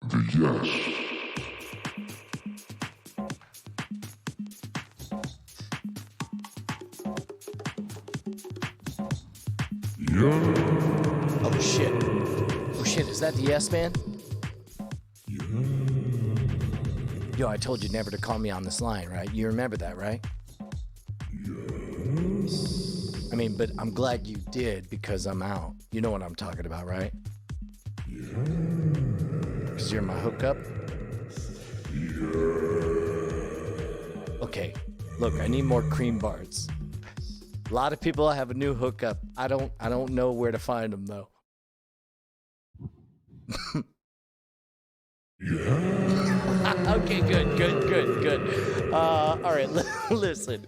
Oh shit. Oh shit, is that the yes man? Yo, I told you never to call me on this line, right? You remember that, right? I mean, but I'm glad you did because I'm out. You know what I'm talking about, right? Because you're my hookup? Okay, look, I need more cream bars. A lot of people have a new hookup. I don't know where to find them though. Okay, good. All right, listen.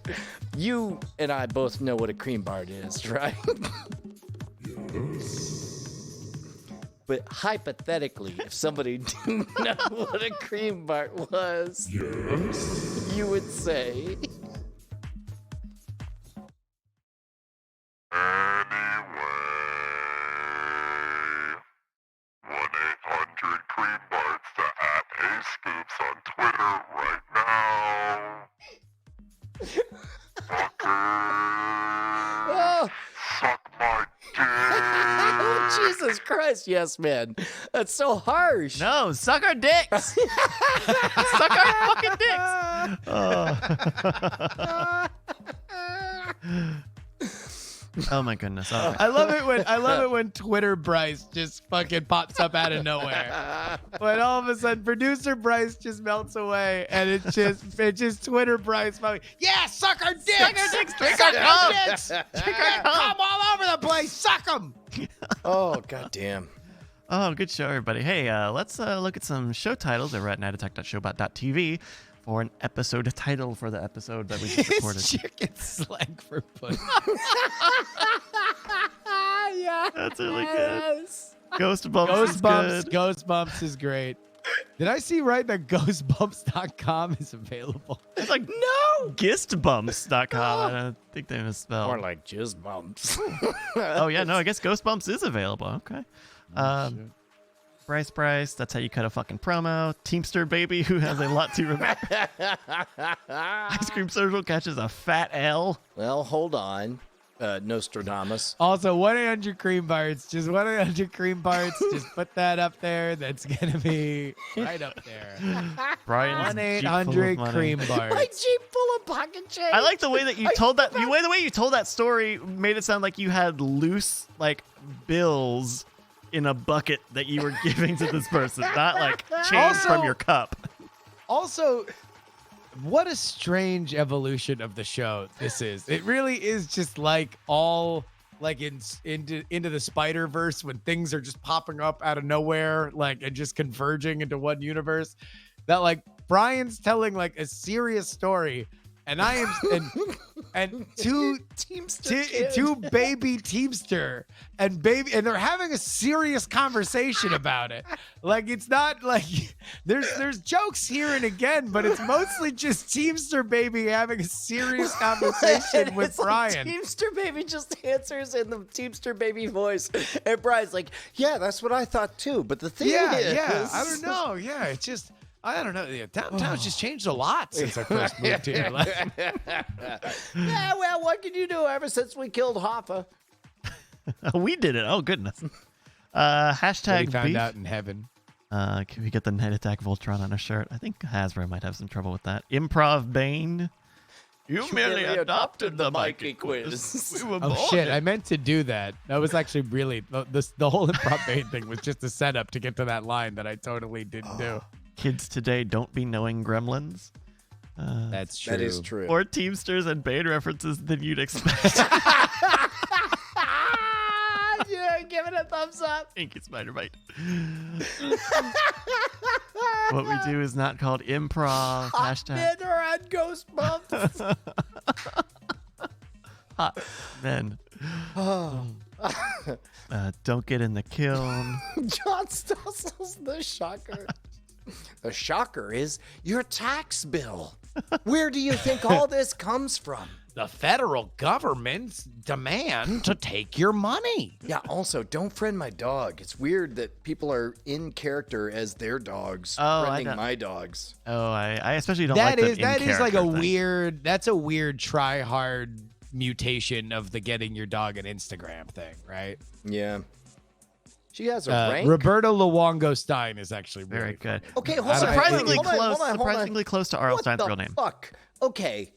You and I both know what a cream bar is, right? But hypothetically, if somebody didn't know what a cream bar was, you would say... Jesus Christ, yes, man. That's so harsh. No, suck our dicks. Suck our fucking dicks. Oh my goodness. Right. I love it when Twitter Bryce just fucking pops up out of nowhere. When all of a sudden producer Bryce just melts away and it's just Twitter Bryce fucking, yeah, suck our dicks. Suck our dicks. Drink our dicks. Drink our cum all over the place. Suck them. Oh, goddamn. Oh, good show, everybody. Hey, let's look at some show titles over at nightattack.showbot.tv for an episode title for the episode that we just recorded. Chicken slang for pussy. Yeah. That's really good. Ghost Bumps is good. Ghost Bumps is great. Did I see right that ghostbumps.com is available? It's like, no! Gistbumps.com. I don't think they misspelled. More like jizz bumps. Oh, yeah, no, I guess Ghost Bumps is available. Okay. Bryce, that's how you cut a fucking promo. Teamster Baby, who has a lot to remember. Ice Cream Social catches a fat L. Well, hold on. Nostradamus. Also, 1-800 cream parts. Just 1-800 cream parts. Just put that up there. That's going to be right up there. Brian's 1-800 cream bars. My Jeep full of pocket change. I like the way that you told that. The way you told that story made it sound like you had loose, like, bills in a bucket that you were giving to this person, not like change from your cup. Also, what a strange evolution of the show this is. It really is just like all like into the Spider-Verse when things are just popping up out of nowhere, like, and just converging into one universe. That like Brian's telling like a serious story, and I am and two baby Teamster and they're having a serious conversation about it. Like, it's not like there's jokes here and again, but it's mostly just Teamster Baby having a serious conversation with Brian. Like Teamster Baby just answers in the Teamster Baby voice, and Brian's like, "Yeah, that's what I thought too." But the thing is, I don't know. Yeah, it's just. I don't know. Yeah, downtown's just changed a lot since I first moved here. Yeah, well, what can you do ever since we killed Hoffa? We did it. Oh, goodness. Hashtag we found beef. out in heaven. Can we get the Night Attack Voltron on a shirt? I think Hasbro might have some trouble with that. Improv Bane. You merely adopted the Mikey quiz. We were born shit. I meant to do that. That was actually really... The whole Improv Bane thing was just a setup to get to that line that I totally didn't do. Kids today don't be knowing gremlins. That's true. That is true. More Teamsters and Bane references than you'd expect. Yeah, give it a thumbs up. Thank you, Spider-Bite. What we do is not called improv. Hot dinner and ghost bumps. Hot men. Don't get in the kiln. John Stossel's the shocker. The shocker is your tax bill. Where do you think all this comes from? the federal government's demand to take your money. Yeah, also, don't friend my dog. It's weird that people are in character as their dogs, friending my dogs. Oh, I especially don't like that. That is like that's a weird try hard mutation of the getting your dog an Instagram thing, right? Yeah. She has a rank. Roberta Luongo Stein is actually very good. Okay, hold on. Surprisingly close to R.L. Stein's real name. Fuck. Okay.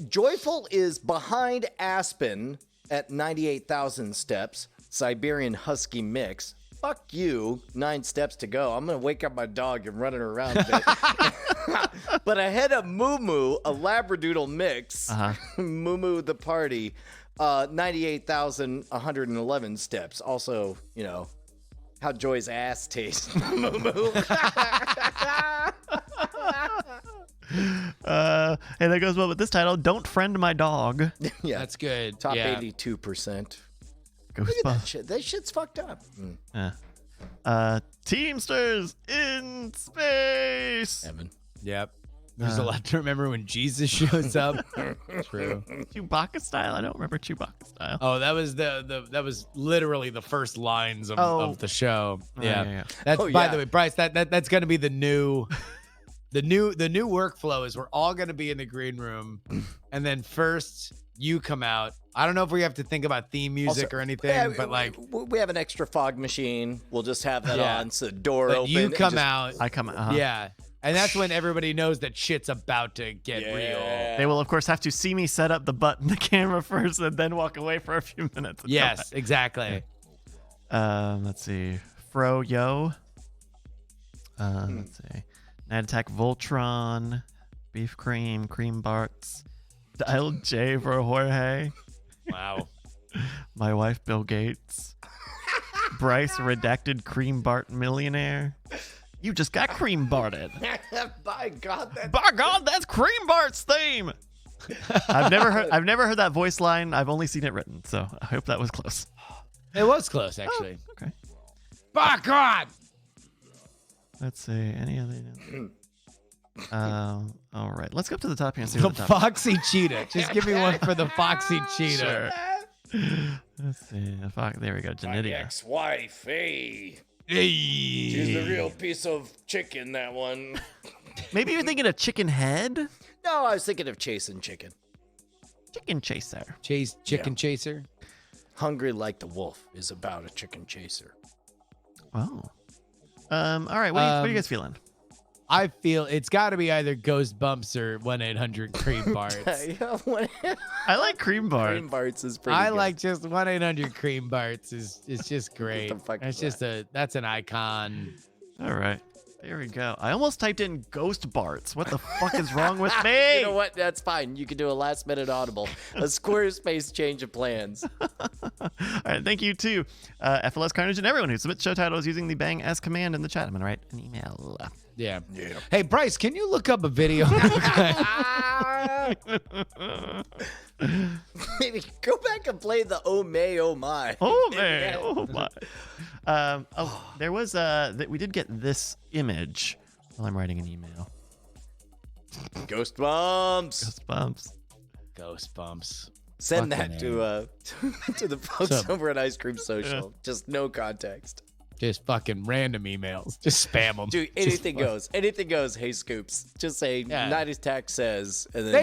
Joyful is behind Aspen at 98,000 steps. Siberian Husky mix. Fuck you. 9 steps to go. I'm gonna wake up my dog and run it around a bit. But ahead of Moo Moo, a Labradoodle mix. Moo Moo the party. 98,111 steps. Also, you know, how Joy's ass tastes. Moo Moo. Hey, that goes well with this title. Don't friend my dog. Yeah, that's good. Top 82%. Look at that shit. That shit's fucked up. Teamsters in space. Evan. Yep. There's a lot to remember when Jesus shows up. True. Chewbacca style. I don't remember Chewbacca style. Oh, that was that was literally the first lines of the show. Yeah. That's by the way, Bryce. That's gonna be the new. The new workflow is we're all going to be in the green room, and then first you come out. I don't know if we have to think about theme music or anything, but like we have an extra fog machine. We'll just have that on, so the door open. You come out. I come out. Yeah, and that's when everybody knows that shit's about to get real. They will of course have to see me set up the camera first, and then walk away for a few minutes. Yes, exactly. Let's see. Fro Yo. Let's see. Night Attack Voltron, Beef Cream, Cream Barts, Dial J for Jorge. Wow. My wife Bill Gates. Bryce Redacted Cream Bart Millionaire. You just got Cream Barted. By God, that's Cream Bart's theme. I've never heard that voice line. I've only seen it written, so I hope that was close. It was close, actually. Oh, okay. By God. Let's see. Any other? All right. Let's go up to the top here and see the what the top. Foxy Cheetah. Just give me one for the Foxy Cheetah. Sure. Let's see. There we go. Janidia. My ex-wife. Hey. Hey. She's the real piece of chicken. That one. Maybe you're thinking of Chicken Head. No, I was thinking of Chasing Chicken. Chicken Chaser. Chicken Chaser. Hungry Like the Wolf is about a chicken chaser. Oh. All right. What are you guys feeling? I feel it's got to be either Ghost Bumps or 1-800 Cream Barts. I like Cream Barts. Cream Barts is pretty good. like just 1-800 Cream Barts is just great. That's an icon. All right. There we go. I almost typed in Ghost Barts. What the fuck is wrong with me? You know what? That's fine. You can do a last minute audible. A Squarespace change of plans. All right. Thank you to FLS Carnage and everyone who submits show titles using the bang as command in the chat. I'm going to write an email. Yeah. Hey, Bryce, can you look up a video? Maybe go back and play the Oh May, Oh My. Oh May, Oh My. There was we did get this image while I'm writing an email. Ghost Bumps. Ghost Bumps. Ghost Bumps. Send that to the folks over at Ice Cream Social. Yeah. Just no context. Just fucking random emails. Just spam them. Dude, anything goes. Anything goes. Hey, Scoops. Just say 90s Tech says. And then...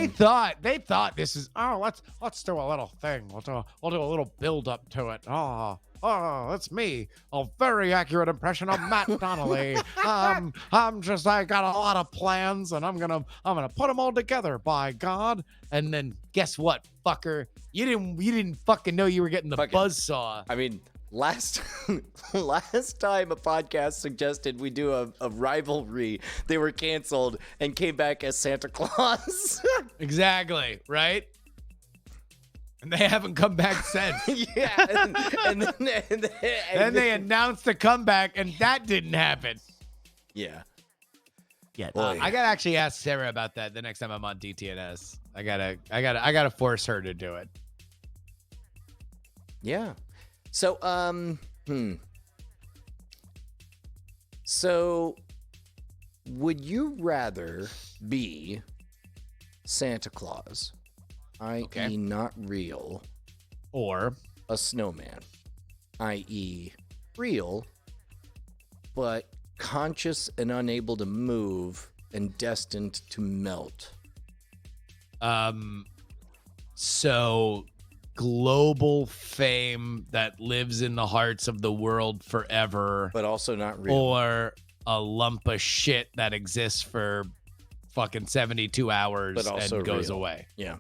They thought this is. Oh, let's do a little thing. We'll do a little build up to it. Oh, that's me. A very accurate impression of Matt Donnelly. I got a lot of plans, and I'm gonna put them all together. By God. And then guess what, fucker? You didn't fucking know you were getting the buzzsaw. I mean. Last time a podcast suggested we do a rivalry, they were canceled and came back as Santa Claus. Exactly, right? And they haven't come back since. Yeah, and then they announced the comeback, and that didn't happen. Yeah. Yeah. I gotta actually ask Sarah about that the next time I'm on DTNS. I gotta force her to do it. Yeah. So, So, would you rather be Santa Claus i.e. Okay. not real, Or a snowman, i.e. real, but conscious and unable to move and destined to melt. So global fame that lives in the hearts of the world forever, But also not real. or a lump of shit that exists for fucking 72 hours But also and goes real. away. Yeah.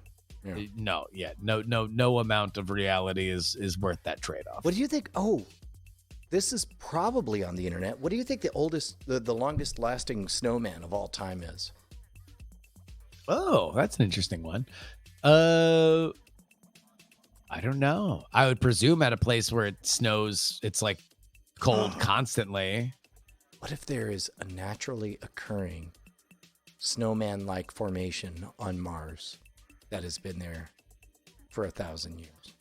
No amount of reality is worth that trade-off. What do you think? Oh, this is probably on the internet. What do you think the longest lasting snowman of all time is? Oh, that's an interesting one. I don't know. I would presume at a place where it snows, it's like cold constantly. What if there is a naturally occurring snowman-like formation on Mars that has been there for 1,000 years?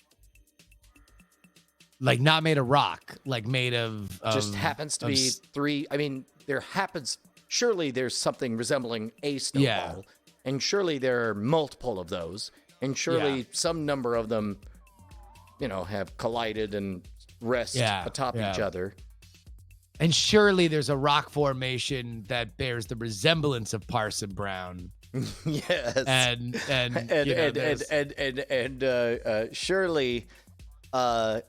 Like not made of rock, like made of Just happens to be three. I mean, surely there's something resembling a snowball. Yeah. And surely there are multiple of those. And surely Yeah. some number of them, have collided and rest atop each other. And surely there's a rock formation that bears the resemblance of Parson Brown. Yes. And surely, oh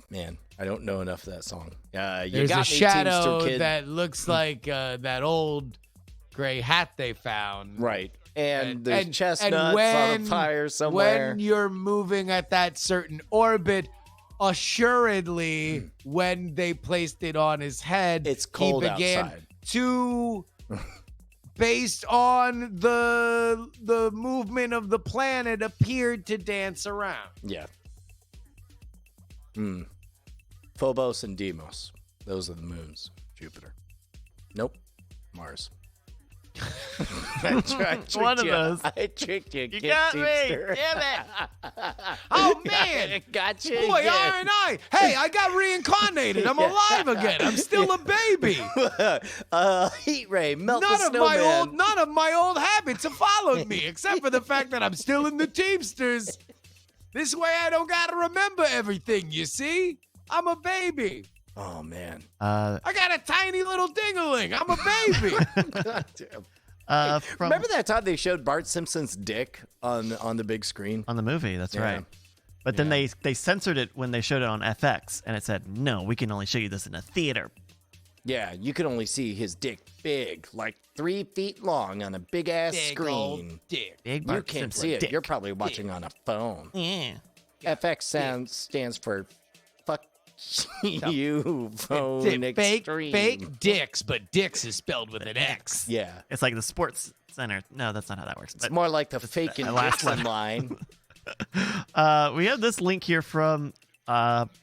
man, I don't know enough of that song. You there's got a me, shadow Teamster Kid. that looks like that old gray hat they found. Right. And there's chestnuts on a fire somewhere. When you're moving at that certain orbit, assuredly, when they placed it on his head, It's cold he began outside. to, based on the movement of the planet, appeared to dance around. Yeah. Phobos and Deimos. Those are the moons. Jupiter. Nope. Mars. I tricked One of you. those. I tricked you. You Kid got me. Teamster. Damn it. Oh, man. Gotcha. Boy, again. I. Hey, I got reincarnated. I'm alive again. I'm still a baby. Heat ray, melt the snowman. None of my old habits have followed me, except for the fact that I'm still in the Teamsters. This way I don't gotta remember everything, you see? I'm a baby. Oh man. I got a tiny little ding-a-ling. I'm a baby. Remember that time they showed Bart Simpson's dick on the big screen? On the movie, that's Yeah. right. But then they censored it when they showed it on FX, and it said, no, we can only show you this in a theater. Yeah, you could only see his dick big, like 3 feet long on a big ass screen. Dick. Big You Bart can't Simpson see it. dick. You're probably watching on a phone. Yeah. FX stands for fuck you, phone extreme. Fake dicks, but dicks is spelled with an X. Yeah. It's like the Sports Center. No, that's not how that works. It's more like the fake and last Dixon line. We have this link here from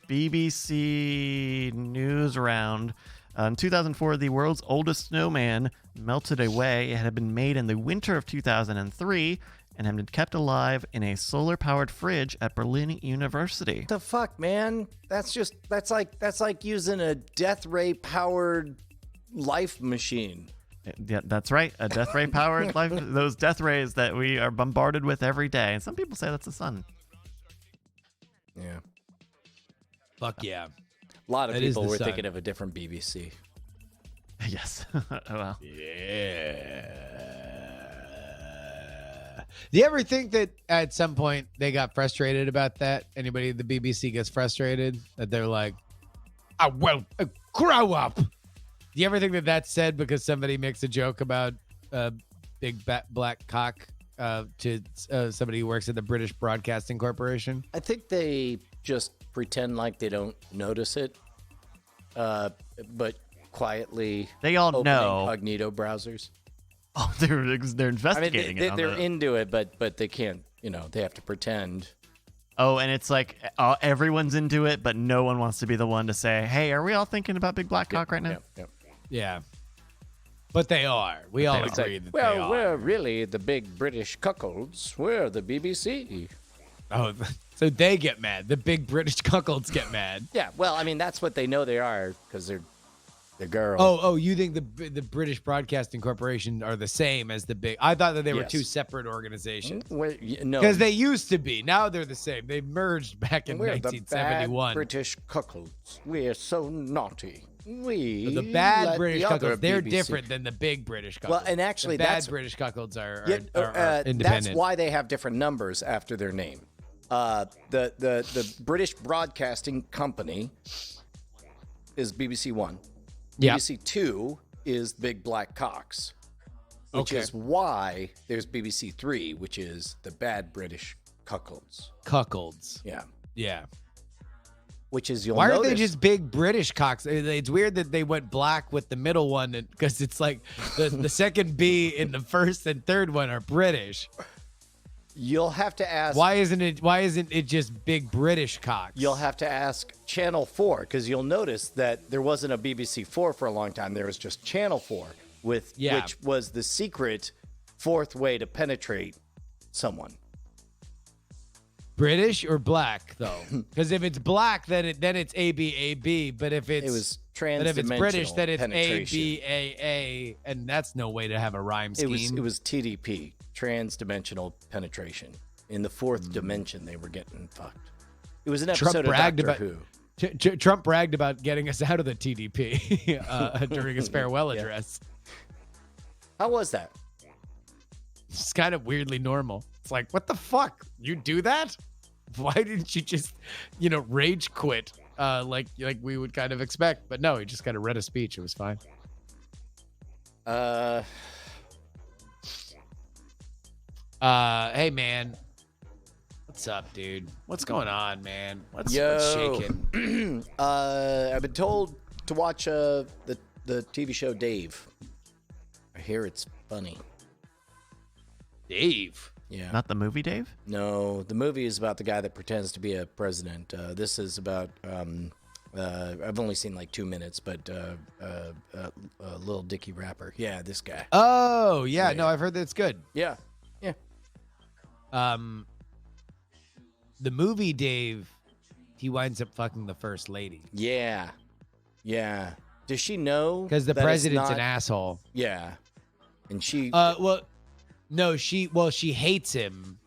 BBC News Round. In 2004, the world's oldest snowman melted away. It had been made in the winter of 2003 and had been kept alive in a solar-powered fridge at Berlin University. What the fuck, man? That's like using a death ray powered life machine. Yeah, that's right. A death ray powered life. Those death rays that we are bombarded with every day. And some people say that's the sun. Yeah. Fuck yeah. A lot of That is people the were sun. thinking of a different BBC. Yes. Oh, well. Yeah. Do you ever think that at some point they got frustrated about that? Anybody at the BBC gets frustrated that they're like, "I won't grow up." Do you ever think that that's said because somebody makes a joke about big black cock to somebody who works at the British Broadcasting Corporation? I think they just pretend like they don't notice it, but quietly They all opening know. incognito browsers. Oh, they're I mean, investigating it. they're into it, but they can't. They have to pretend. Oh, and it's like everyone's into it, but no one wants to be the one to say, "Hey, are we all thinking about big black cock right now?" Yep. Yeah. But they are. We all It's agree like, that well, they are. we're really the big British cuckolds. We're the BBC. Oh, so they get mad. The big British cuckolds get mad. Yeah, well, I mean, that's what they know they are because they're The girl. Oh, you think the British Broadcasting Corporation are the same as the big? I thought that they were two separate organizations. No, Because they used to be. Now they're the same. They merged back in we're 1971. the bad British cuckolds. We're so naughty. The bad British cuckolds, they're BBC. different than the big British cuckolds. Well, and actually, the bad that's British cuckolds are that's independent. why they have different numbers after their name. The British Broadcasting Company is BBC One. Yeah. BBC Two is Big Black Cocks, which is why there's BBC Three, which is the bad British cuckolds. Cuckolds. Yeah. Yeah. Which is Why aren't they just big British cocks? It's weird that they went black with the middle one because it's like the second B in the first and third one are British. You'll have to ask. Why isn't it just big British cocks? You'll have to ask Channel 4 because you'll notice that there wasn't a BBC 4 for a long time. There was just Channel 4 which was the secret fourth way to penetrate someone. British or black though? Because if it's black, then it's ABAB. But if it's British, then it's ABAA, and that's no way to have a rhyme scheme. It was TDP, trans-dimensional penetration. In the fourth dimension, they were getting fucked. It was an episode of Doctor Who. Trump bragged about getting us out of the TDP during his farewell address. How was that? It's kind of weirdly normal. It's like, what the fuck? You do that? Why didn't you just, rage quit like we would kind of expect? But no, he just kind of read a speech. It was fine. Hey, man. What's up, dude? What's going on, man? What's shaking? I've been told to watch the TV show Dave. I hear it's funny. Dave? Yeah. Not the movie, Dave? No, the movie is about the guy that pretends to be a president. This is about, I've only seen like 2 minutes, but Lil Dicky Rapper. Yeah, this guy. Oh, yeah. No, I've heard that it's good. Yeah. Yeah. The movie Dave, he winds up fucking the first lady. Yeah. Yeah. Does she know? Because the president's an asshole. Yeah. And she... No, she hates him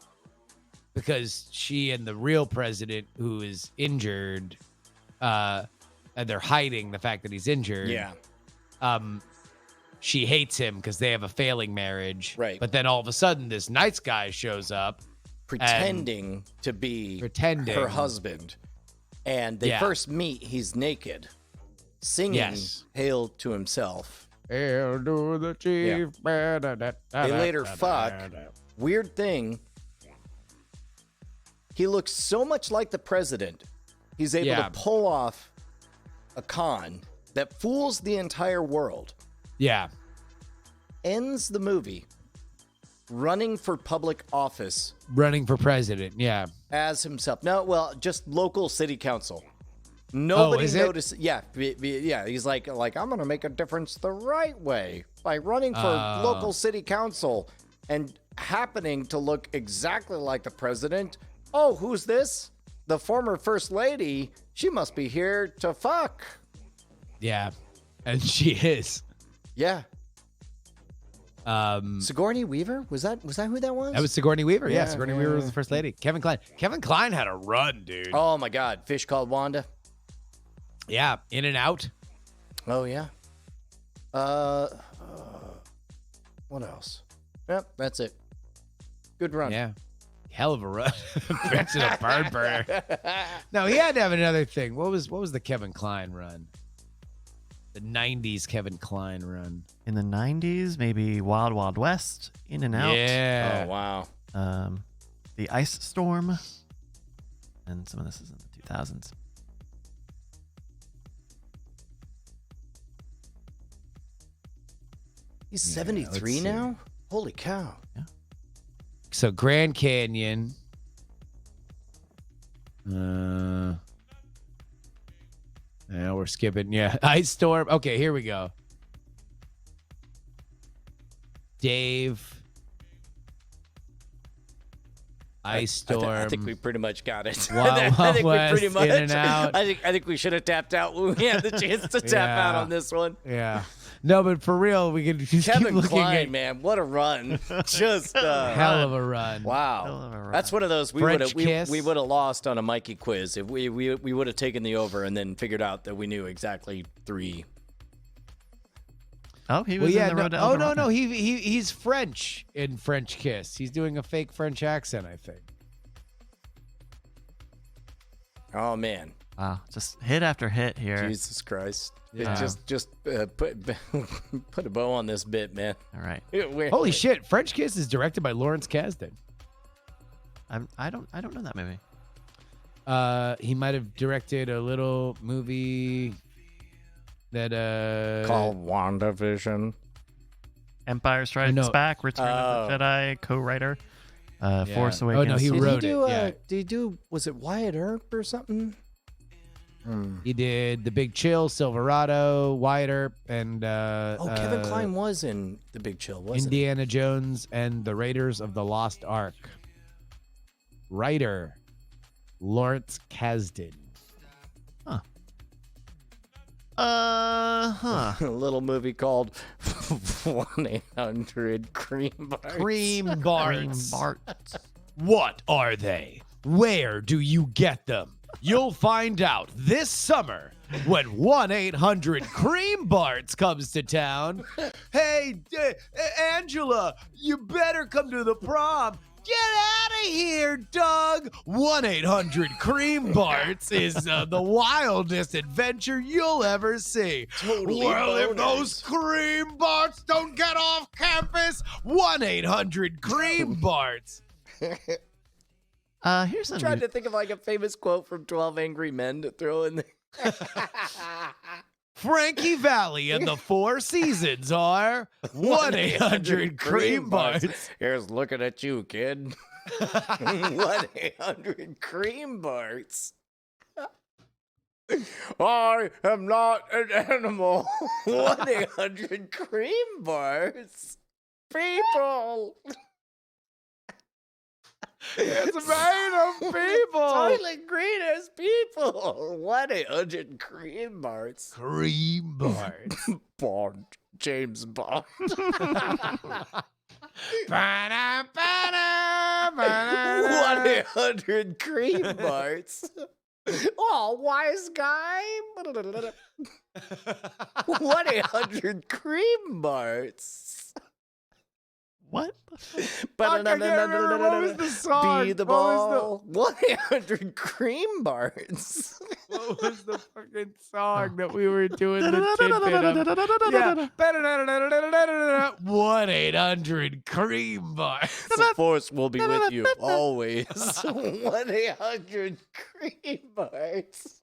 because she and the real president, who is injured, and they're hiding the fact that he's injured. Yeah. She hates him because they have a failing marriage. Right. But then all of a sudden, this nice guy shows up. Pretending to be her husband. And they first meet, he's naked, singing Hail to himself. Hail to the chief. Yeah. They later fuck. Weird thing. He looks so much like the president. He's able to pull off a con that fools the entire world. Yeah. Ends the movie running for public office. Running for president, yeah. As himself. No, well, just local city council. Nobody noticed. Yeah, yeah. He's like I'm gonna make a difference the right way by running for local city council and happening to look exactly like the president. Oh, who's this? The former first lady. She must be here to fuck. Yeah, and she is. Yeah. Sigourney Weaver? Was that who that was? That was Sigourney Weaver. Yeah, Sigourney Weaver was the first lady. Kevin Kline. Kevin Kline had a run, dude. Oh my God, Fish Called Wanda. Yeah, In and Out. Oh yeah. What else? Yep, that's it. Good run. Yeah. Hell of a run. Benson a barn burner. No, he had to have another thing. What was the Kevin Kline run? The 90s Kevin Kline run. In the 90s, maybe Wild Wild West, In and Out. Yeah. Oh wow. The Ice Storm. And some of this is in the 2000s. He's 73 now? Holy cow. Yeah. So Grand Canyon. Now we're skipping. Yeah. Ice Storm. Okay, here we go. Dave. Ice Storm. I think we pretty much got it. Wild I think West, we pretty much. In and Out. I think we should have tapped out when we had the chance to tap out on this one. Yeah. No, but for real, we could just Kevin keep looking Kline, at man, what a run! Just hell of a run. wow. Hell of a run. That's one of those we French would kiss. we would have lost on a Mikey quiz if we would have taken the over and then figured out that we knew exactly 3. Oh, he was in the road to El Dorado. no. He's French in French Kiss. He's doing a fake French accent, I think. Oh man, Wow, just hit after hit here. Jesus Christ! Yeah. Just put a bow on this bit, man. All right. Holy shit! French Kiss is directed by Lawrence Kasdan. I don't know that movie. He might have directed a little movie that Called WandaVision. Empire Strikes Back, Return of the Jedi, co-writer. Force Awakens. Oh no, he wrote it. Yeah. Did he do? Was it Wyatt Earp or something? He did The Big Chill, Silverado, Wyatt Earp, and Kevin Kline was in The Big Chill, wasn't Indiana Jones and the Raiders of the Lost Ark. Writer Lawrence Kasdan. A little movie called 1-800-CREAM-BARTS. Cream Green Barts. Bart. What are they? Where do you get them? You'll find out this summer when 1-800-CREAM Barts comes to town. Hey, Angela, you better come to the prom. Get out of here, Doug! 1-800-CREAM Barts is the wildest adventure you'll ever see. Totally well, if boners. those Cream Barts don't get off campus, 1-800-CREAM Barts. Here's a Trying to think of like a famous quote from 12 Angry Men to throw in there. Frankie Valley and the Four Seasons are 1-800-CREAM Barts. Here's looking at you, kid. 1-800-CREAM Barts. I am not an animal. 1-800-CREAM Barts. People. It's made of people. Toilet greeners, people. 1-800-CREAM Barts. Cream Barts. Bond. James Bond. 1-800-CREAM Barts. Oh, wise guy. 1-800-CREAM Barts. what? I can't remember. What was the song? Be the What was ball. 1-800-CREAM Barts. What was the fucking song that we were doing the tidbit of? Yeah. 1-800-CREAM Barts. The force will be with you always. 1-800-CREAM Barts.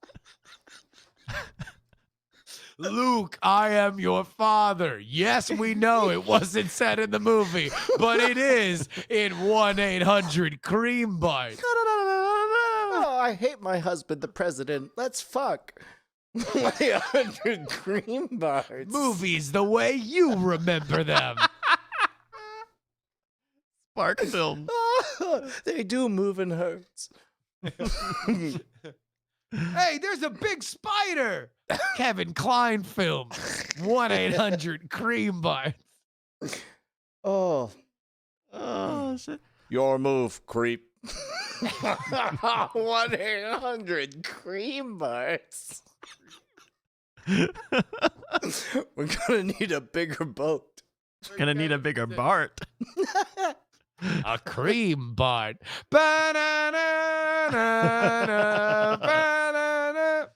Luke, I am your father. Yes, we know it wasn't said in the movie, but it is in 1-800-CREAM Barts. Oh, I hate my husband, the president. Let's fuck. 1-800-CREAM Barts. Movies the way you remember them. Spark film. They do move and hurts. Hey, there's a big spider. Kevin Kline film. 1-800-CREAM Barts. Oh, Oh shit. your move, creep. 1-800-CREAM Barts. We're gonna need a bigger boat. Gonna need a bigger Bart. A cream Bart. Ba-na-na-na-na, ba-na-na.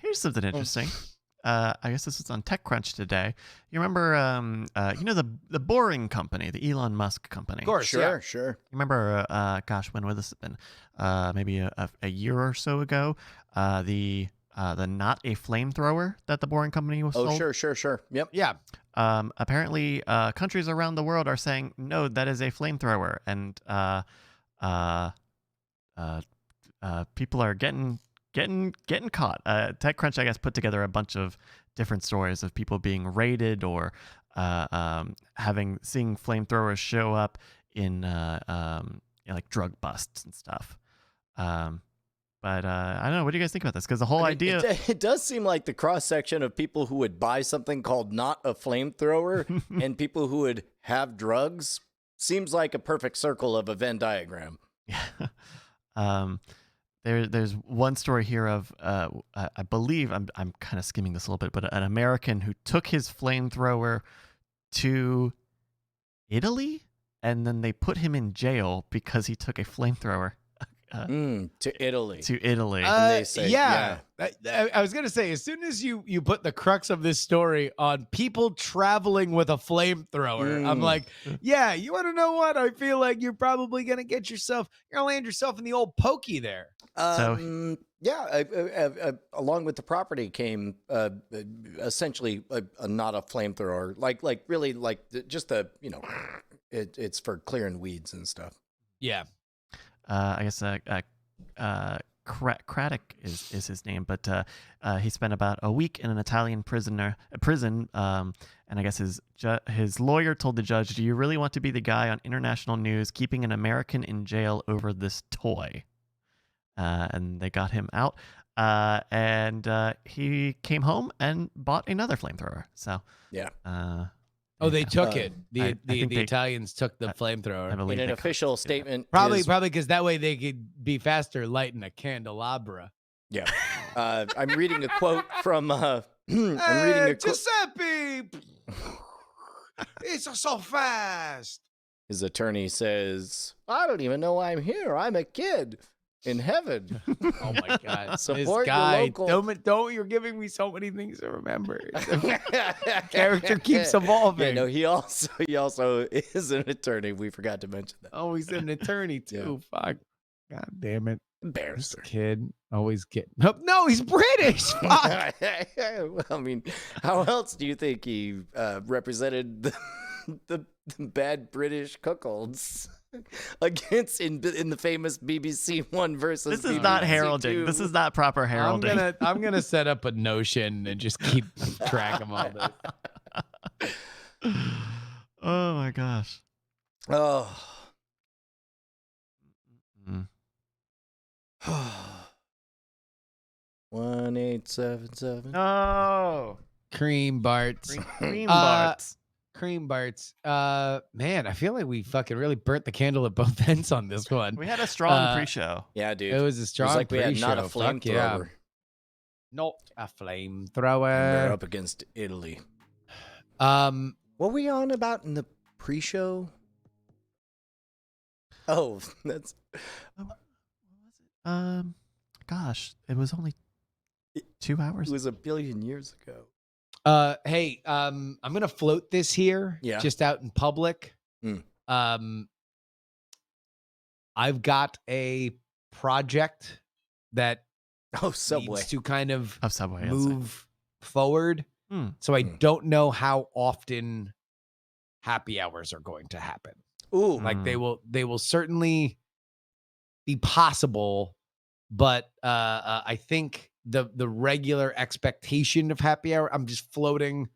Here's something interesting. I guess this is on TechCrunch today. You remember, the Boring Company, the Elon Musk company. Of course, Sure, yeah. sure. You remember, when would this have been? Maybe a year or so ago. The not a flamethrower that the Boring Company was Oh, sold. sure. Yep. Yeah. Apparently, countries around the world are saying no, that is a flamethrower, and people are getting getting caught. TechCrunch, I guess, put together a bunch of different stories of people being raided or seeing flamethrowers show up in like drug busts and stuff. But I don't know. What do you guys think about this? Because the whole idea... It does seem like the cross-section of people who would buy something called not a flamethrower and people who would have drugs seems like a perfect circle of a Venn diagram. Yeah. There's one story here of, I believe, I'm kind of skimming this a little bit, but an American who took his flamethrower to Italy, and then they put him in jail because he took a flamethrower. To Italy. And they say, yeah. I was gonna say, as soon as you put the crux of this story on people traveling with a flamethrower, I'm like, yeah, you want to know what? I feel like you're probably gonna you're gonna land yourself in the old pokey there. Along with the property came essentially not a flamethrower, like really like just a it's for clearing weeds and stuff. Yeah. I guess Craddock is his name, but he spent about a week in an Italian prison, and I guess his lawyer told the judge, "Do you really want to be the guy on international news keeping an American in jail over this toy?" And they got him out, and he came home and bought another flamethrower. So yeah. They took it. The think Italians took the flamethrower. In an official statement. Probably because that way they could be faster lighting a candelabra. Yeah. I'm reading a quote from Giuseppe! It's so fast. His attorney says, "I don't even know why I'm here. I'm a kid in heaven." Oh my God. Support this guy, your local... don't you're giving me so many things to remember. Character keeps evolving. Yeah, no, he also is an attorney. We forgot to mention that. Oh, he's an attorney too. Yeah. Fuck. God damn it. Embarrassed. This kid always getting no, he's British. Fuck. I mean, how else do you think he represented the bad British cuckolds against in the famous BBC One versus this is BBC not heralding. 2. This is not proper heralding. I'm gonna set up a Notion and just keep track of all this. Oh my gosh. Oh. 1877. Oh. Cream Barts. Cream Barts. Cream Barts. Man, I feel like we fucking really burnt the candle at both ends on this one. We had a strong pre-show. Yeah, dude. It was a strong like we had pre-show. not a flamethrower. Yeah. Not a flamethrower. We're up against Italy. What were we on about in the pre-show? Oh, that's... What was it? Gosh, it was only 2 hours. It was a billion years ago. Hey, I'm gonna float this here, just out in public. I've got a project that needs to kind of move forward. So I don't know how often happy hours are going to happen. Ooh, like they will certainly be possible, but I think the regular expectation of happy hour, I'm just floating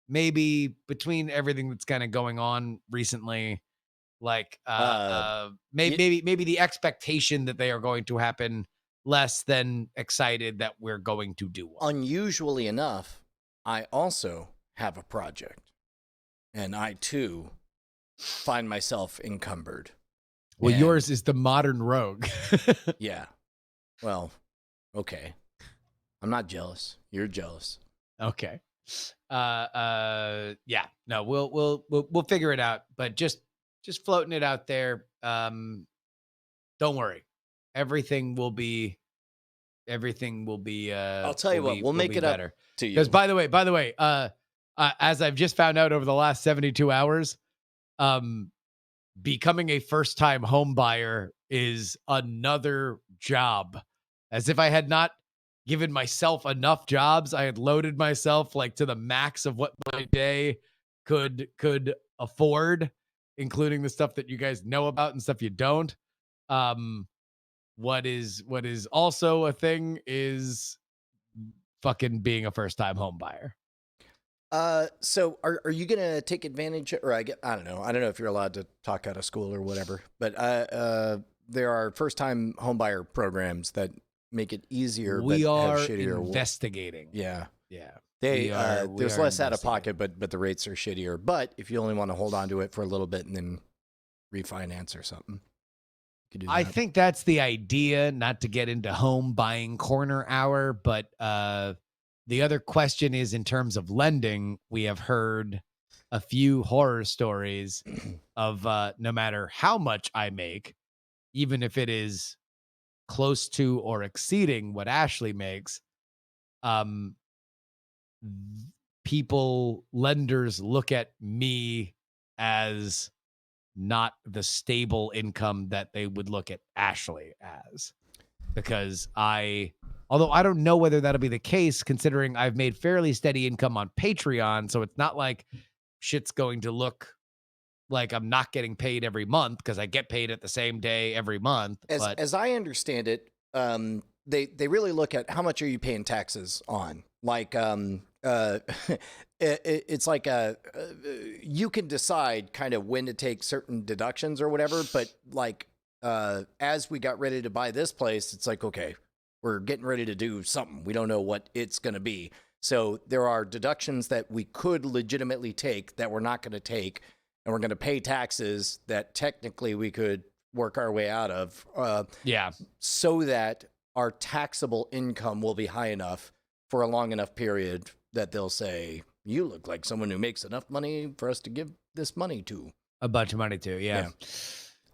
maybe between everything that's kind of going on recently, like maybe the expectation that they are going to happen less than excited that we're going to do one. Unusually enough, I also have a project, and I too find myself encumbered. Well, yours is the modern rogue. Yeah. Well, okay. I'm not jealous. You're jealous. Okay. Yeah. No, we'll figure it out. But just floating it out there. Don't worry. Everything will be. I'll tell you what. We'll make it better. Up to you. Because by the way, as I've just found out over the last 72 hours, becoming a first-time home buyer is another job. As if I had not given myself enough jobs, I had loaded myself like to the max of what my day could afford, including the stuff that you guys know about and stuff you don't. what is also a thing is fucking being a first-time home buyer. So are you gonna take advantage, or I don't know if you're allowed to talk out of school or whatever, but there are first-time homebuyer programs that make it easier. We but are have shittier investigating. Yeah. We There's are less out of investigating. pocket, but the rates are shittier. But if you only want to hold on to it for a little bit and then refinance or something, you could do that. I think that's the idea, not to get into home buying corner hour, but the other question is, in terms of lending, we have heard a few horror stories of no matter how much I make, even if it is close to or exceeding what Ashley makes, lenders look at me as not the stable income that they would look at Ashley as, because although I don't know whether that'll be the case, considering I've made fairly steady income on Patreon, so it's not like shit's going to look like I'm not getting paid every month, because I get paid at the same day every month. As I understand it, they really look at how much are you paying taxes on. Like it's like you can decide kind of when to take certain deductions or whatever, but like as we got ready to buy this place, it's like, okay, we're getting ready to do something. We don't know what it's going to be. So there are deductions that we could legitimately take that we're not going to take, and we're going to pay taxes that technically we could work our way out of. So that our taxable income will be high enough for a long enough period that they'll say, you look like someone who makes enough money for us to give this money to. A bunch of money too, yeah.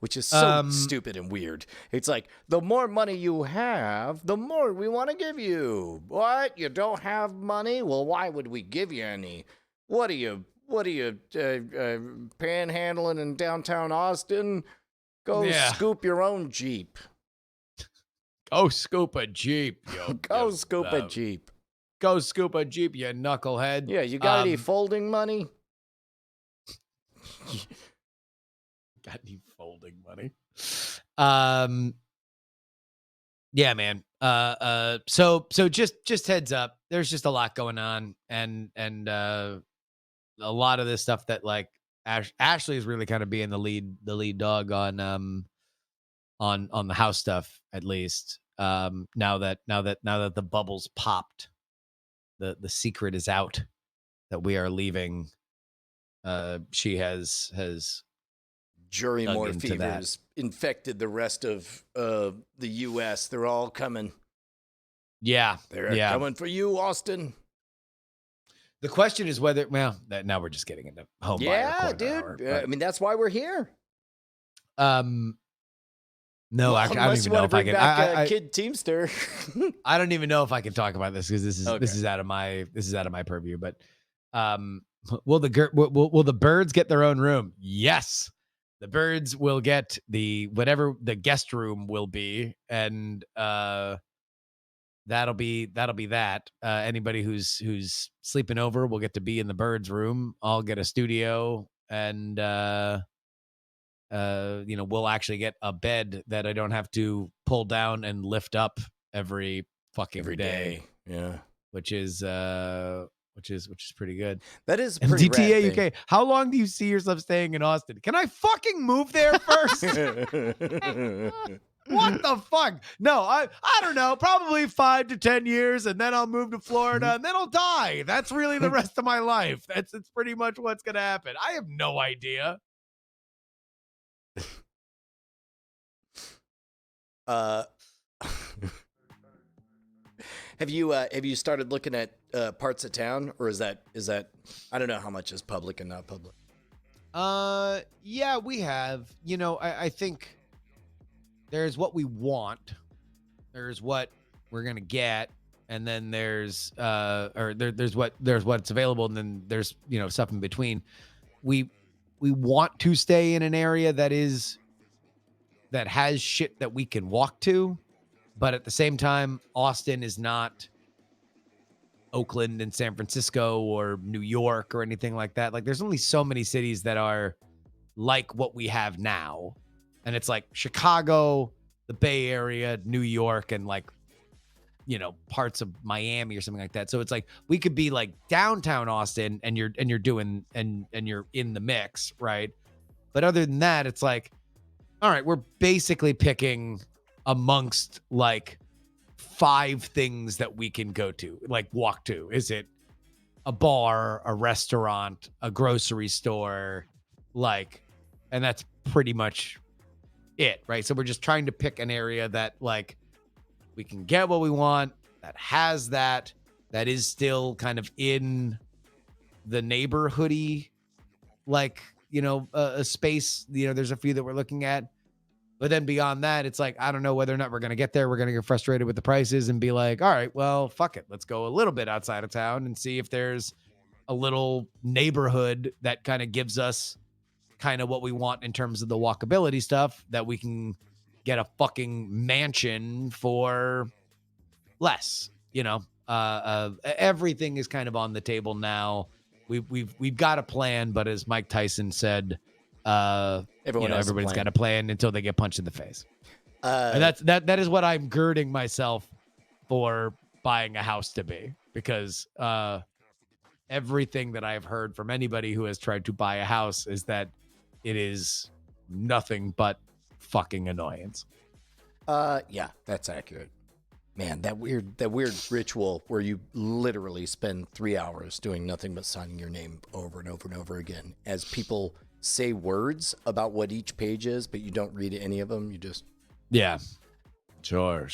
Which is so stupid and weird. It's like, the more money you have, the more we want to give you. What? You don't have money? Well, why would we give you any? What are you panhandling in downtown Austin? Go scoop your own Jeep. Go scoop a Jeep. Go scoop a Jeep. Go scoop a Jeep, you knucklehead. Yeah, you got any folding money? Got any folding money? Yeah, man. So just heads up. There's just a lot going on, and a lot of this stuff that, like, Ashley is really kind of being the lead dog on the house stuff, at least. Now that the bubbles popped, the secret is out that we are leaving. She has Jurymore fevers infected the rest of the U.S. They're all coming. Yeah, they're coming for you, Austin. The question is whether, now we're just getting into home buyer corner dude. hour, I mean, that's why we're here. No, I don't even know if I can. I Kid Teamster. I don't even know if I can talk about this, because this is out of my purview. But will the birds get their own room? Yes, the birds will get whatever the guest room will be, and that'll be that. Anybody who's sleeping over will get to be in the birds' room. I'll get a studio, and we'll actually get a bed that I don't have to pull down and lift up every day. Yeah, which is pretty good. That is and pretty DTA rad UK. How long do you see yourself staying in Austin? Can I fucking move there first? What the fuck? No, I don't know. Probably 5 to 10 years, and then I'll move to Florida, and then I'll die. That's really the rest of my life. It's pretty much what's gonna happen. I have no idea. Have you started looking at parts of town, or is that I don't know how much is public and not public? Yeah, we have. I think there's what we want, there's what we're gonna get, and then there's there's what's available, and then there's stuff in between. We want to stay in an area that has shit that we can walk to, but at the same time, Austin is not Oakland and San Francisco or New York or anything like that. Like, there's only so many cities that are like what we have now. And it's like Chicago the Bay Area, New York, and like, you know, parts of Miami or something like that. So it's like we could be like downtown Austin and you're doing and you're in the mix, right? But other than that, it's like, all right, we're basically picking amongst like 5 things that we can go to, like walk to. Is it a bar, a restaurant, a grocery store, like, and that's pretty much it, right? So we're just trying to pick an area that like we can get what we want, that has that is still kind of in the neighborhoody, like, you know, a space. You know, there's a few that we're looking at. But then beyond that, it's like, I don't know whether or not we're going to get there. We're going to get frustrated with the prices and be like, all right, well, fuck it. Let's go a little bit outside of town and see if there's a little neighborhood that kind of gives us kind of what we want in terms of the walkability stuff, that we can get a fucking mansion for less, you know. Everything is kind of on the table now. We've got a plan, but as Mike Tyson said, everybody's got a plan until they get punched in the face. And that is what I'm girding myself for buying a house to be, because everything that I've heard from anybody who has tried to buy a house is that it is nothing but fucking annoyance. Yeah, that's accurate. Man, that weird ritual where you literally spend 3 hours doing nothing but signing your name over and over and over again as people say words about what each page is, but you don't read any of them. You just sure.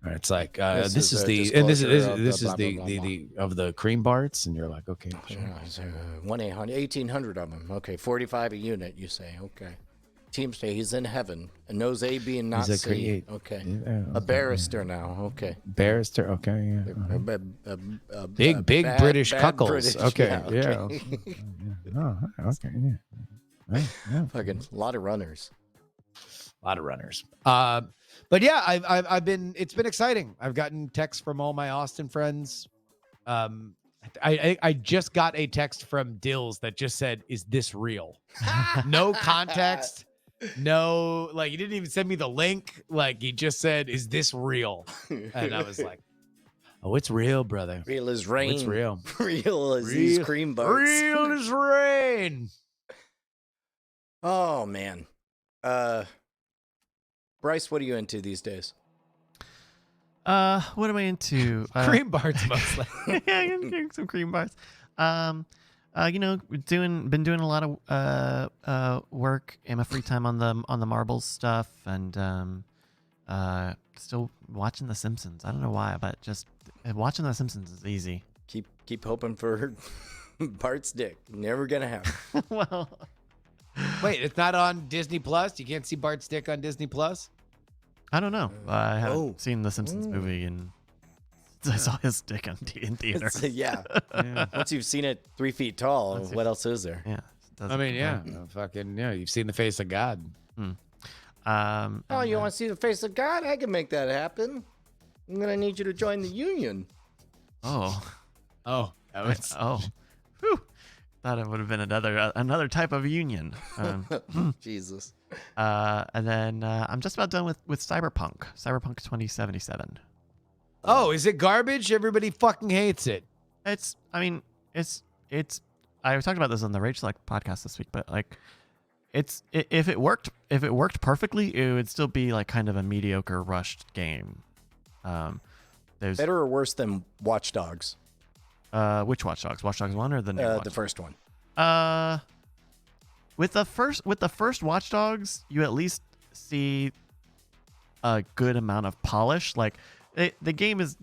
It's like this is the of the cream barts, and you're like, okay, sure. 1-800-1800 of them. Okay, 45 a unit. You say, okay. Teamster, he's in heaven and knows A, B, and not He's C. Okay. A barrister now. Okay. Barrister. Okay. Yeah. Big bad British cuckolds. British. Okay. Yeah. Okay. Oh, okay. Yeah. Right, yeah. Fucking a lot of runners. But yeah, I've been. It's been exciting. I've gotten texts from all my Austin friends. I just got a text from Dills that just said, "Is this real?" No context. No, like, he didn't even send me the link. Like, he just said, "Is this real?" And I was like, "Oh, it's real, brother. Real as rain. It's real. Real as these cream barts. Real as rain." Oh man. Bryce, what are you into these days? What am I into? Cream barts mostly. Yeah, I'm getting some cream bars. You know, been doing a lot of work in my free time on the marbles stuff, and still watching The Simpsons. I don't know why, but just watching The Simpsons is easy. Keep hoping for Bart's dick. Never gonna happen. Well, wait, it's not on Disney Plus. You can't see Bart's dick on Disney Plus. I don't know. I haven't seen the Simpsons movie, and I saw his dick in theater. Yeah. Once you've seen it 3 feet tall, what else is there? Yeah. I mean, you've seen the face of God. Hmm. You want to see the face of God? I can make that happen. I'm gonna need you to join the union. Oh. Whew. Thought it would have been another type of union. Jesus. And then I'm just about done with Cyberpunk 2077. Oh, is it garbage? Everybody fucking hates it. It's. I talked about this on the Rage Select podcast this week, but like, if it worked perfectly, it would still be like kind of a mediocre rushed game. There's better or worse than Watch Dogs? Which Watch Dogs? Watch Dogs 1 or the new the first one? With the first Watch Dogs, you at least see a good amount of polish. Like, the game is,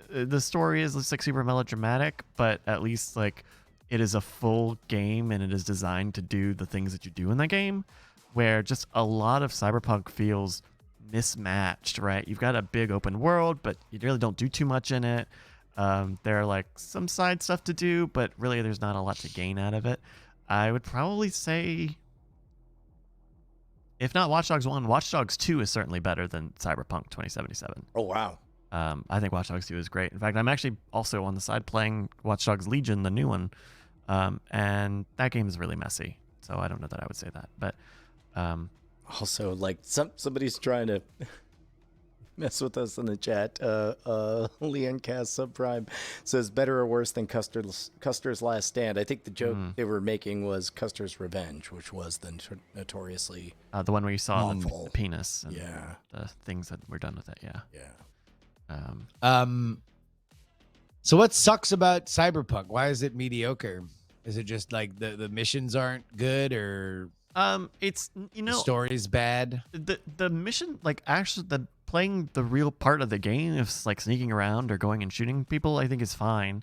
the story is like super melodramatic, but at least like it is a full game and it is designed to do the things that you do in the game. Where just a lot of Cyberpunk feels mismatched, right? You've got a big open world, but you really don't do too much in it. There are like some side stuff to do, but really there's not a lot to gain out of it. I would probably say, if not Watch Dogs 1, Watch Dogs 2 is certainly better than Cyberpunk 2077. Oh, wow. I think Watch Dogs 2 is great. In fact, I'm actually also on the side playing Watch Dogs Legion, the new one. And that game is really messy. So I don't know that I would say that. But Also, like somebody's trying to mess with us in the chat. Leon Cast Subprime says better or worse than Custer's Last Stand. I think the joke they were making was Custer's Revenge, which was the notoriously the one where you saw awful. the penis and Yeah. the things that were done with it. Yeah. Yeah. So what sucks about Cyberpunk? Why is it mediocre? Is it just like the missions aren't good, or It's the story's bad? the mission, like actually the playing the real part of the game, if like sneaking around or going and shooting people, I think is fine.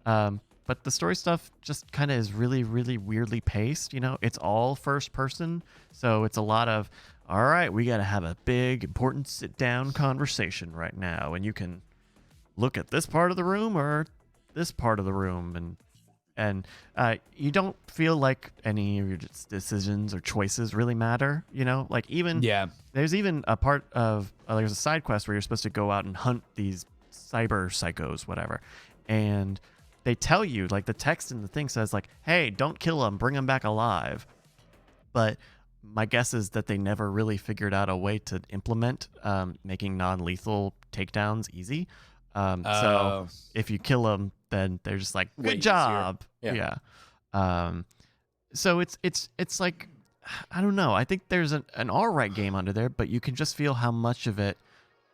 But the story stuff just kind of is really, really weirdly paced. It's all first person, so it's a lot of, all right, we got to have a big important sit down conversation right now, and you can look at this part of the room or this part of the room, and you don't feel like any of your decisions or choices really matter. Like even there's even a part of there's a side quest where you're supposed to go out and hunt these cyber psychos, whatever, and they tell you, like, the text in the thing says, like, hey, don't kill them, bring them back alive. But my guess is that they never really figured out a way to implement making non-lethal takedowns easy. So if you kill them, then they're just like, good job. Yeah. So it's like, I don't know. I think there's an all right game under there, but you can just feel how much of it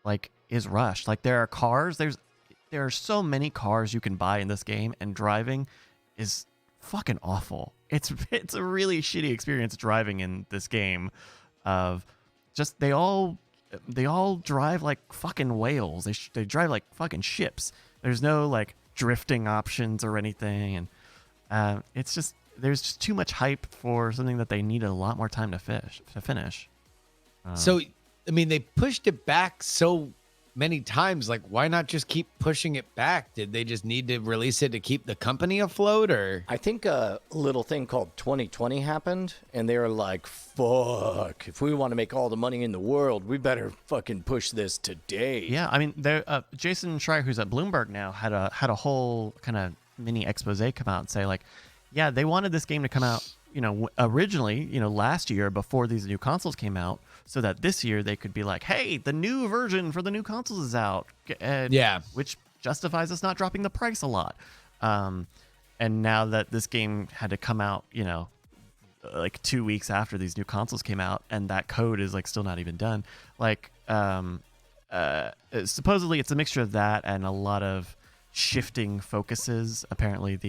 like is rushed. Like there are cars. There are so many cars you can buy in this game, and driving is fucking awful. It's a really shitty experience driving in this game. Of just they all drive like fucking whales. They drive like fucking ships. There's no like drifting options or anything, and it's just there's just too much hype for something that they needed a lot more time to finish. So I mean, they pushed it back so many times. Like, why not just keep pushing it back? Did they just need to release it to keep the company afloat, or? I think a little thing called 2020 happened, and they were like, fuck, if we want to make all the money in the world, we better fucking push this today. Yeah, I mean, Jason Schreier, who's at Bloomberg now, had a whole kind of mini expose come out and say, like, yeah, they wanted this game to come out, originally, last year before these new consoles came out, so that this year they could be like, hey, the new version for the new consoles is out. Which justifies us not dropping the price a lot. And now that this game had to come out, like 2 weeks after these new consoles came out, and that code is like still not even done. Like, supposedly it's a mixture of that and a lot of shifting focuses. Apparently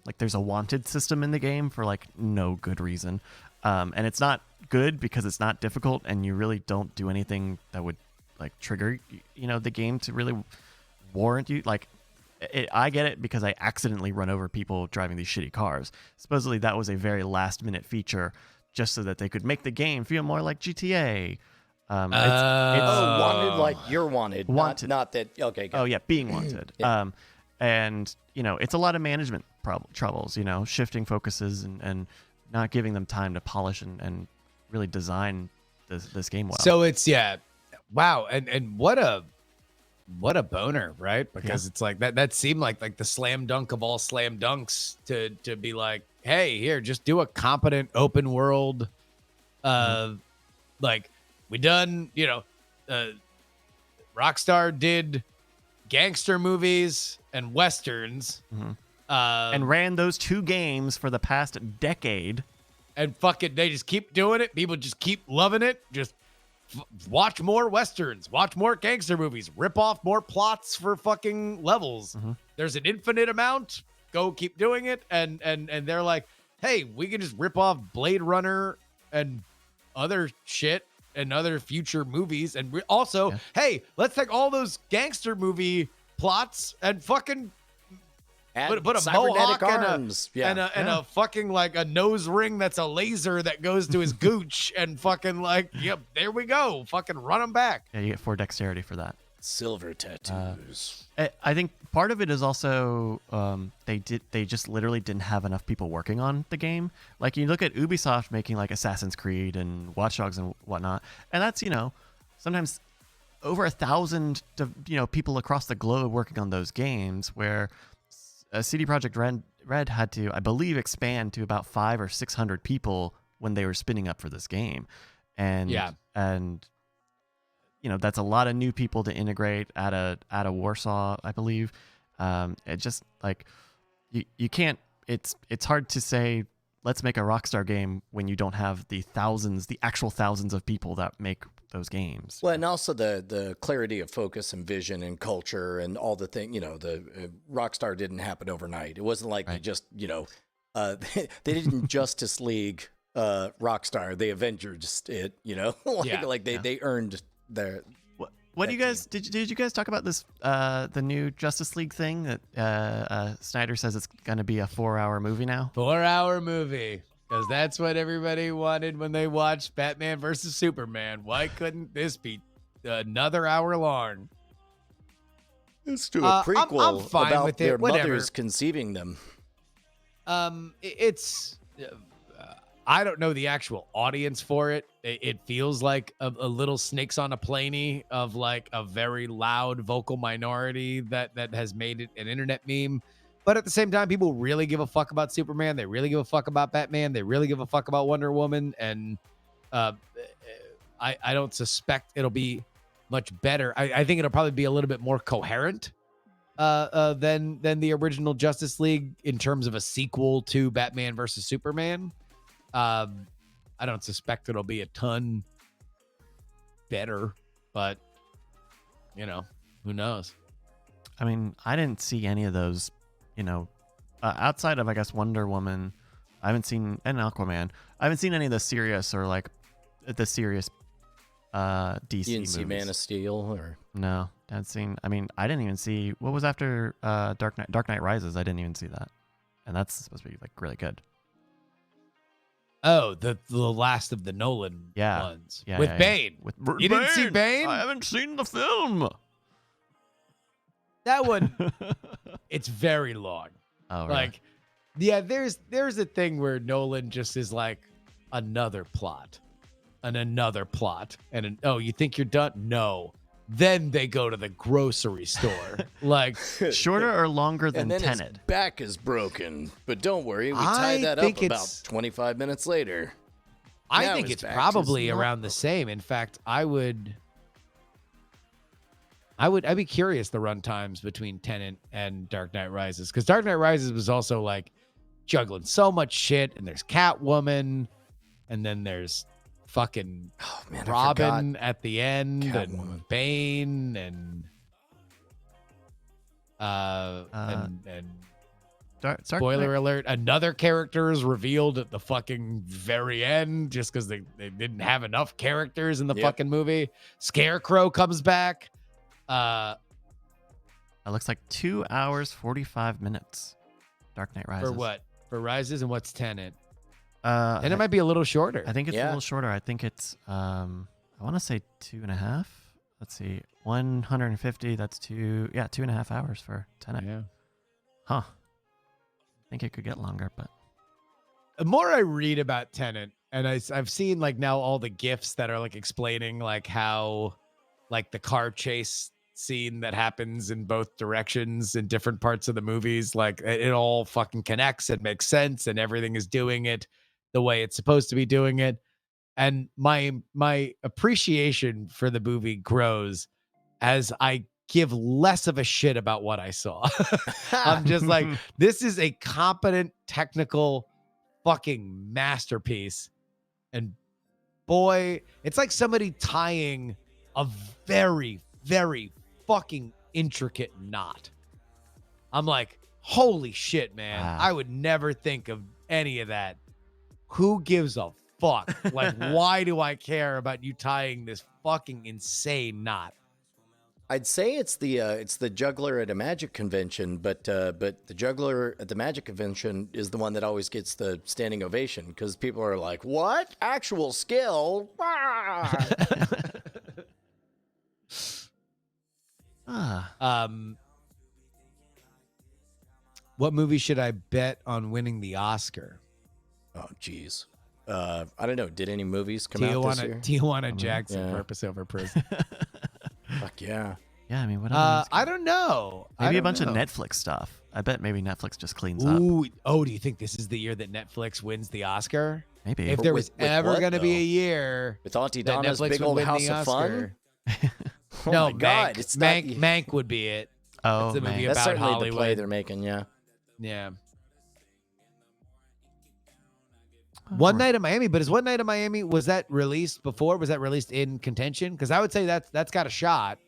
like there's a wanted system in the game for like no good reason. And it's not good because it's not difficult, and you really don't do anything that would like trigger the game to really warrant you. Like I get it because I accidentally run over people driving these shitty cars. Supposedly that was a very last minute feature just so that they could make the game feel more like GTA. Wanted like you're wanted. Not that. Okay. Oh yeah, being wanted. Yeah. And it's a lot of management troubles. Shifting focuses and not giving them time to polish and really design this game well. So it's wow, and what a boner, right? Because it's like that seemed like the slam dunk of all slam dunks to be like, hey, here, just do a competent open world, like we done, Rockstar did gangster movies and westerns, and ran those two games for the past decade. And fucking, they just keep doing it. People just keep loving it. Just watch more westerns, watch more gangster movies, rip off more plots for fucking levels. There's an infinite amount. Go keep doing it. And they're like, hey, we can just rip off Blade Runner and other shit and other future movies. And hey, let's take all those gangster movie plots and fucking put a mohawk and a fucking like a nose ring that's a laser that goes to his gooch and fucking like, yep, there we go. Fucking run them back. Yeah, you get 4 dexterity for that. Silver tattoos. I think part of it is also they just literally didn't have enough people working on the game. Like you look at Ubisoft making like Assassin's Creed and Watch Dogs and whatnot, and that's sometimes over 1,000 people across the globe working on those games, where CD Projekt Red had to, I believe, expand to about 500 or 600 people when they were spinning up for this game. and and that's a lot of new people to integrate at a Warsaw, I believe. It just like you can't. It's hard to say let's make a Rockstar game when you don't have the actual thousands of people that make those games. Well, and also the clarity of focus and vision and culture and all the thing. The Rockstar didn't happen overnight. It wasn't like they just they didn't Justice League Rockstar. They Avengers it. They earned their. What do you guys did you guys talk about this the new Justice League thing that Snyder says it's going to be a 4-hour movie now? 4-hour movie, because that's what everybody wanted when they watched Batman versus Superman. Why couldn't this be another hour long? Let's do a prequel I'm fine about with it. their Whatever. mothers conceiving them. It's I don't know the actual audience for it. It feels like a little Snakes on a Planey of like a very loud vocal minority that has made it an internet meme. But at the same time, people really give a fuck about Superman. They really give a fuck about Batman. They really give a fuck about Wonder Woman. And I don't suspect it'll be much better. I think it'll probably be a little bit more coherent than the original Justice League in terms of a sequel to Batman versus Superman. I don't suspect it'll be a ton better, but who knows? I mean, I didn't see any of those, outside of, I guess, Wonder Woman. I haven't seen, and Aquaman. I haven't seen any of the serious or like the serious DC You didn't movies. see Man of Steel or No, haven't seen. I mean, I didn't even see what was after Dark Knight Rises. I didn't even see that, and that's supposed to be like really good. Oh, the last of the Nolan ones. Yeah, with yeah. Bane. You didn't see Bane? I haven't seen the film. That one, it's very long. Oh, really? Like, yeah, there's a thing where Nolan just is like another plot and another plot. And you think you're done? No. Then they go to the grocery store. Like, shorter or longer than and then Tenet? his back is broken, but don't worry, we tied I that think up about 25 minutes later. I Now think his it's back probably is not around the broken. same. In fact, I'd be curious the run times between Tenet and Dark Knight Rises, because Dark Knight Rises was also like juggling so much shit, and there's Catwoman, and then there's fucking I Robin at the end, Catwoman. and Bane, and spoiler alert, another character is revealed at the fucking very end just because they didn't have enough characters in the fucking movie. Scarecrow comes back. It looks like 2 hours 45 minutes. Dark Knight Rises. For what? For Rises, and what's Tenet? And Tenet might be a little shorter. I think it's a Yeah. little shorter. I think it's I want to say 2.5. Let's see, 150. That's 2.5 hours for Tenet. Yeah. Huh. I think it could get longer, but The more I read about Tenet, and I've seen like now all the GIFs that are like explaining like how like the car chase scene that happens in both directions in different parts of the movies, like it all fucking connects and makes sense, and everything is doing it the way it's supposed to be doing it. And my appreciation for the movie grows as I give less of a shit about what I saw. I'm just like, this is a competent technical fucking masterpiece. And boy, it's like somebody tying a very, very fucking intricate knot. I'm like, holy shit, man. Wow. I would never think of any of that. Who gives a fuck? Like, why do I care about you tying this fucking insane knot? I'd say it's the juggler at a magic convention, but the juggler at the magic convention is the one that always gets the standing ovation because people are like, "What? Actual skill?" What movie should I bet on winning the Oscar? Oh, geez. I don't know. Did any movies come out this year? Tijuana Jackson, yeah. Purpose Over Prison. Fuck yeah. yeah, I mean, what else? I don't know. Maybe I a bunch don't of know. Netflix stuff. I bet maybe Netflix just cleans up. Ooh, oh, do you think this is the year that Netflix wins the Oscar? Maybe. If there was With ever what, going to be though? a year With Auntie that Donna's Netflix big would old win house the of fun. Oscar. Oh No, my God, Mank. it's not. Mank would be it. Oh, That's the movie man. That's about certainly Hollywood. the play they're making. Yeah. Yeah. Oh, One Night in Miami, but is One Night in Miami, was that released before? Was that released in contention? Because I would say that's got a shot.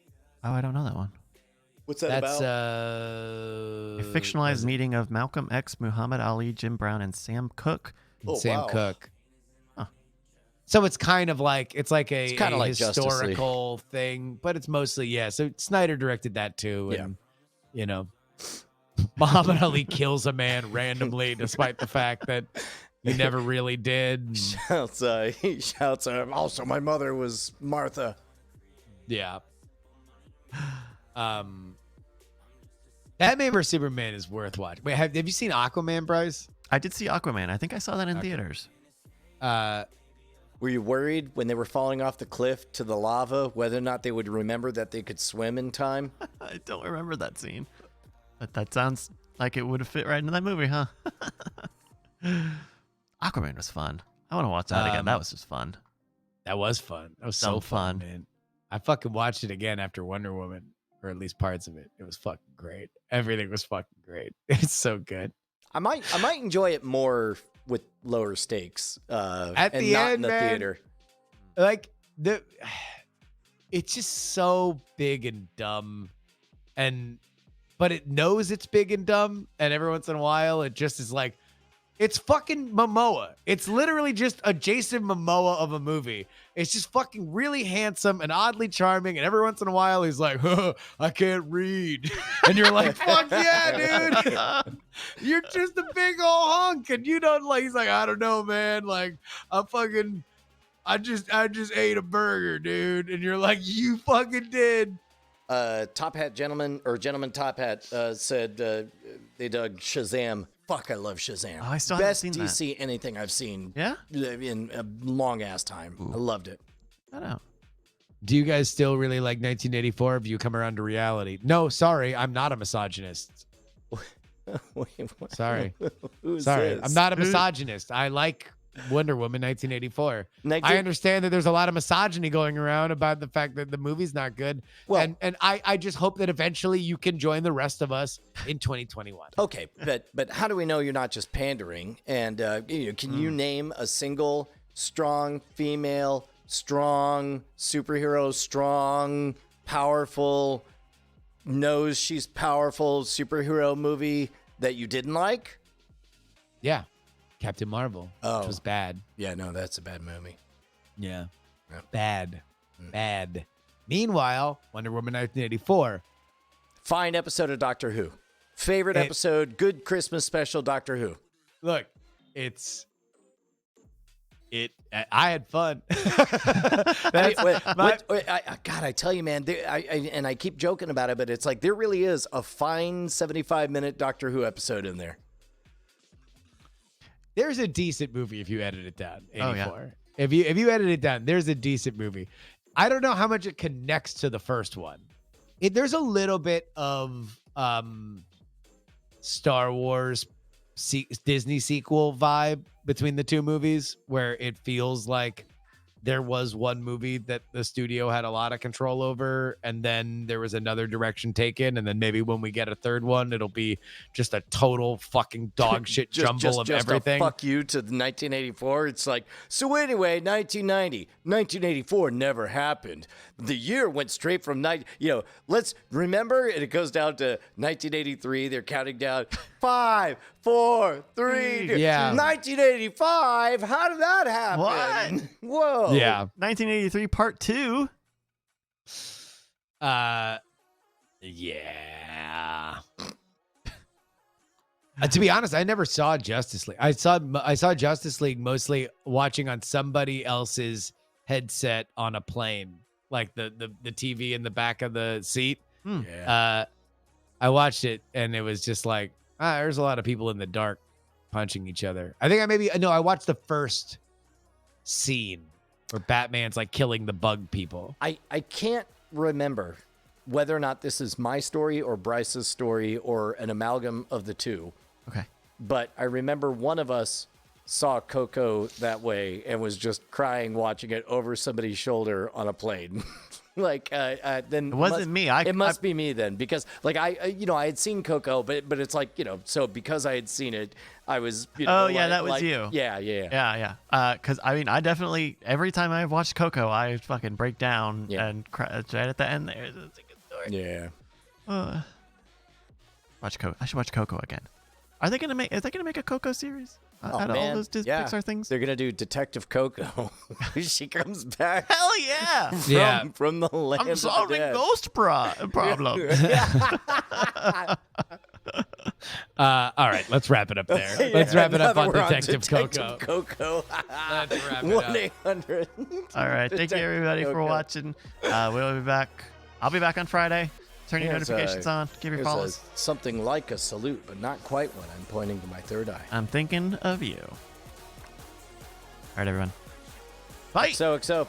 Oh, I don't know that one. What's that That's about? A fictionalized meeting of Malcolm X, Muhammad Ali, Jim Brown, and Sam Cooke. Oh, Sam wow. Cooke. Huh. So it's kind of like it's like a kinda like Justice League. historical thing, but it's mostly So Snyder directed that too, Yeah. and you know, Muhammad Ali kills a man randomly, despite the fact that he never really did. He shouts. Also, my mother was Martha. Yeah. Batman vs Superman is worth watching. Wait, have you seen Aquaman, Bryce? I did see Aquaman. I think I saw that in theaters. Were you worried when they were falling off the cliff to the lava whether or not they would remember that they could swim in time? I don't remember that scene. But that sounds like it would have fit right into that movie, huh? Aquaman was fun. I want to watch that again. That was just fun. That was fun. That was so Dumb fun, fun. man. I fucking watched it again after Wonder Woman, or at least parts of it. It was fucking great. Everything was fucking great. It's so good. I might enjoy it more with lower stakes. At and the not end, in the man, theater. Like it's just so big and dumb, but it knows it's big and dumb, and every once in a while it just is like, it's fucking Momoa. It's literally just a Jason Momoa of a movie. It's just fucking really handsome and oddly charming, and every once in a while he's like, I can't read. And you're like, fuck yeah, dude. You're just a big old hunk, and you don't he's like, I don't know, man. Like, I just ate a burger, dude. And you're like, you fucking did. Top Hat Gentleman or Gentleman Top Hat said they dug Shazam. Fuck, I love Shazam. Oh, I still haven't Best seen DC anything I've seen. Yeah? In a long ass time. Ooh. I loved it. I don't know. Do you guys still really like 1984? Have you come around to reality? No, sorry, I'm not a misogynist. Wait, what? Sorry. Who's Sorry, this? I'm not a misogynist. I like Wonder Woman 1984. Nineteen- I understand that there's a lot of misogyny going around about the fact that the movie's not good. Well- and I just hope that eventually you can join the rest of us in 2021. Okay, but how do we know you're not just pandering? And can you name a single strong female, strong superhero, strong, powerful, knows she's powerful superhero movie that you didn't like? Yeah. Captain Marvel, which was bad. Yeah, no, that's a bad movie. Yeah. Yeah. Bad. Meanwhile, Wonder Woman 1984. Fine episode of Doctor Who. Favorite episode, good Christmas special, Doctor Who. Look, I had fun. God, I tell you, man, I keep joking about it, but it's like there really is a fine 75-minute Doctor Who episode in there. There's a decent movie if you edit it down. 84. Oh, yeah. If you edit it down, there's a decent movie. I don't know how much it connects to the first one. There's a little bit of Star Wars Disney sequel vibe between the two movies, where it feels like there was one movie that the studio had a lot of control over, and then there was another direction taken, and then maybe when we get a third one, it'll be just a total fucking dog shit jumble of everything. A fuck you to the 1984. It's like, so anyway, 1990, 1984 never happened. The year went straight from let's remember, and it goes down to 1983. They're counting down 5, 4, 3, 2. Yeah. 1985. How did that happen? What? Whoa. Yeah. 1983 Part 2. Yeah. To be honest, I never saw Justice League. I saw Justice League mostly watching on somebody else's headset on a plane, like the TV in the back of the seat. Yeah. I watched it and it was just like, there's a lot of people in the dark punching each other. I watched the first scene where Batman's like killing the bug people. I can't remember whether or not this is my story or Bryce's story or an amalgam of the two. Okay. But I remember one of us saw Coco that way and was just crying watching it over somebody's shoulder on a plane. Then It wasn't me. It must be me then, because like I had seen Coco, but it's like, so because I had seen it, I was, Oh yeah, that was you. Yeah. Because I mean, I definitely every time I watched Coco, I fucking break down Yeah. and cry right at the end. There, it's a good story. Yeah. Watch Coco. I should watch Coco again. Are they gonna make? Is they gonna make a Coco series out of all those Pixar things? They're gonna do Detective Coco. She comes back. Hell yeah! From the land I'm of the solving dead. ghost problems. All right, let's wrap it up there. Let's wrap it up on Detective Coco. Coco. Let's wrap it up. 1-800. All right, thank you everybody for watching. We'll be back. I'll be back on Friday. Turn your notifications on. Give your follows. Something like a salute, but not quite one. I'm pointing to my third eye. I'm thinking of you. All right, everyone. Bye. XOXO.